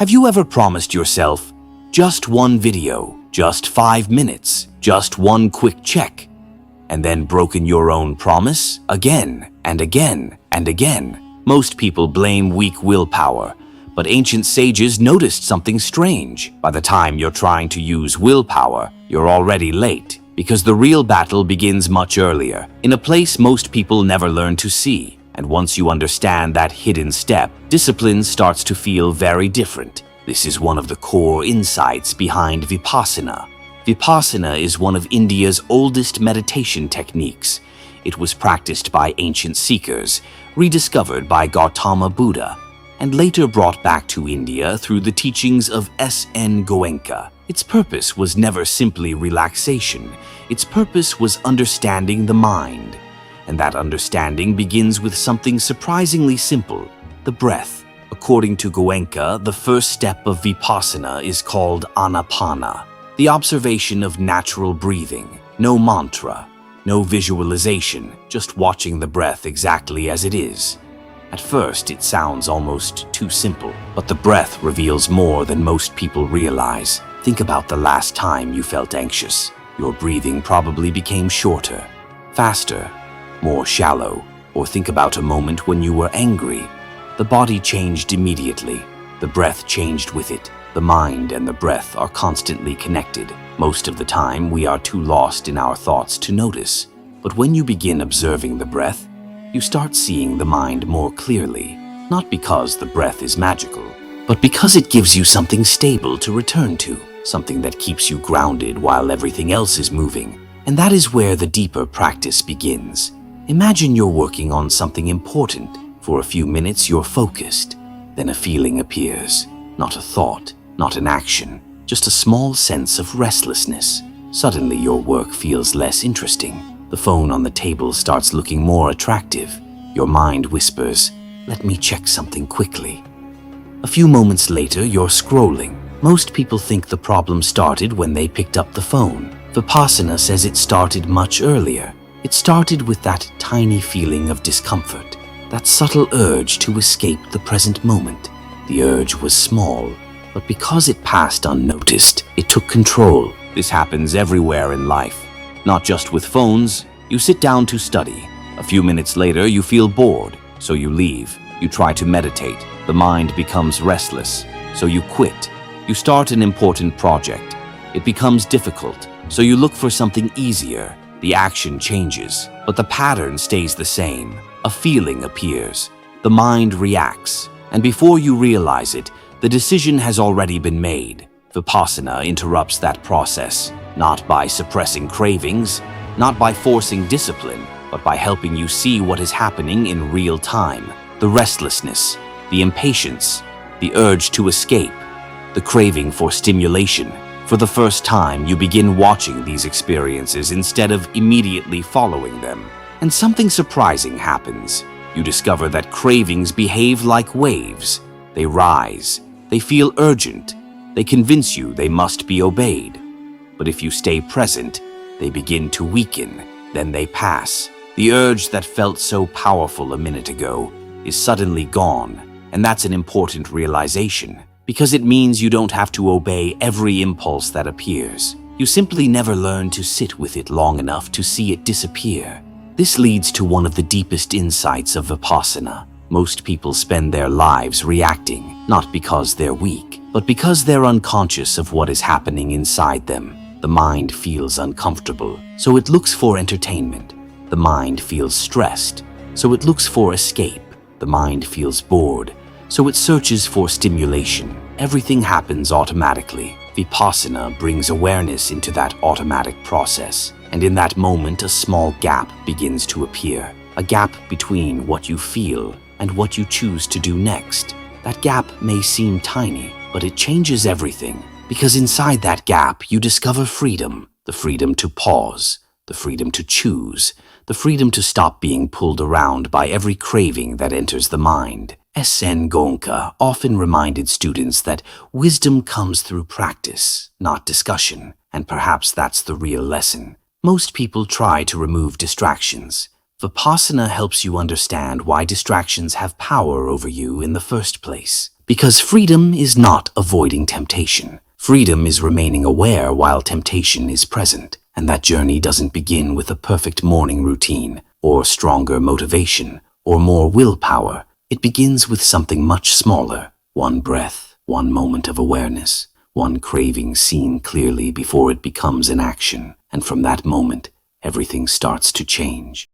Have you ever promised yourself just one video, just 5 minutes, just one quick check, and then broken your own promise again and again and again? Most people blame weak willpower, but ancient sages noticed something strange. By the time you're trying to use willpower, you're already late, because the real battle begins much earlier, in a place most people never learn to see. And once you understand that hidden step, discipline starts to feel very different. This is one of the core insights behind vipassana. Vipassana is one of India's oldest meditation techniques. It was practiced by ancient seekers, rediscovered by Gautama Buddha, and later brought back to India through the teachings of S.N. Goenka. Its purpose was never simply relaxation. Its purpose was understanding the mind. And that understanding begins with something surprisingly simple, the breath. According to Goenka, the first step of vipassana is called anapana, the observation of natural breathing. No mantra, no visualization, just watching the breath exactly as it is. At first, it sounds almost too simple, but the breath reveals more than most people realize. Think about the last time you felt anxious. Your breathing probably became shorter, faster, more shallow. Or think about a moment when you were angry. The body changed immediately. The breath changed with it. The mind and the breath are constantly connected. Most of the time, we are too lost in our thoughts to notice. But when you begin observing the breath, you start seeing the mind more clearly. Not because the breath is magical, but because it gives you something stable to return to, something that keeps you grounded while everything else is moving. And that is where the deeper practice begins. Imagine you're working on something important. For a few minutes, you're focused. Then a feeling appears. Not a thought, not an action, just a small sense of restlessness. Suddenly, your work feels less interesting. The phone on the table starts looking more attractive. Your mind whispers, "Let me check something quickly." A few moments later, you're scrolling. Most people think the problem started when they picked up the phone. Vipassana says it started much earlier. It started with that tiny feeling of discomfort, that subtle urge to escape the present moment. The urge was small, but because it passed unnoticed, it took control. This happens everywhere in life, not just with phones. You sit down to study. A few minutes later, you feel bored, so you leave. You try to meditate. The mind becomes restless, so you quit. You start an important project. It becomes difficult, so you look for something easier. The action changes, but the pattern stays the same. A feeling appears. The mind reacts, and before you realize it, the decision has already been made. Vipassana interrupts that process, not by suppressing cravings, not by forcing discipline, but by helping you see what is happening in real time. The restlessness, the impatience, the urge to escape, the craving for stimulation. For the first time, you begin watching these experiences instead of immediately following them. And something surprising happens. You discover that cravings behave like waves. They rise. They feel urgent. They convince you they must be obeyed. But if you stay present, they begin to weaken. Then they pass. The urge that felt so powerful a minute ago is suddenly gone. And that's an important realization, because it means you don't have to obey every impulse that appears. You simply never learn to sit with it long enough to see it disappear. This leads to one of the deepest insights of Vipassana. Most people spend their lives reacting, not because they're weak, but because they're unconscious of what is happening inside them. The mind feels uncomfortable, so it looks for entertainment. The mind feels stressed, so it looks for escape. The mind feels bored, so it searches for stimulation. Everything happens automatically. Vipassana brings awareness into that automatic process. And in that moment, a small gap begins to appear. A gap between what you feel and what you choose to do next. That gap may seem tiny, but it changes everything. Because inside that gap, you discover freedom. The freedom to pause, the freedom to choose, the freedom to stop being pulled around by every craving that enters the mind. S.N. Goenka often reminded students that wisdom comes through practice, not discussion. And perhaps that's the real lesson. Most people try to remove distractions. Vipassana helps you understand why distractions have power over you in the first place. Because freedom is not avoiding temptation. Freedom is remaining aware while temptation is present. And that journey doesn't begin with a perfect morning routine, or stronger motivation, or more willpower. It begins with something much smaller. One breath, one moment of awareness, one craving seen clearly before it becomes an action. And from that moment, everything starts to change.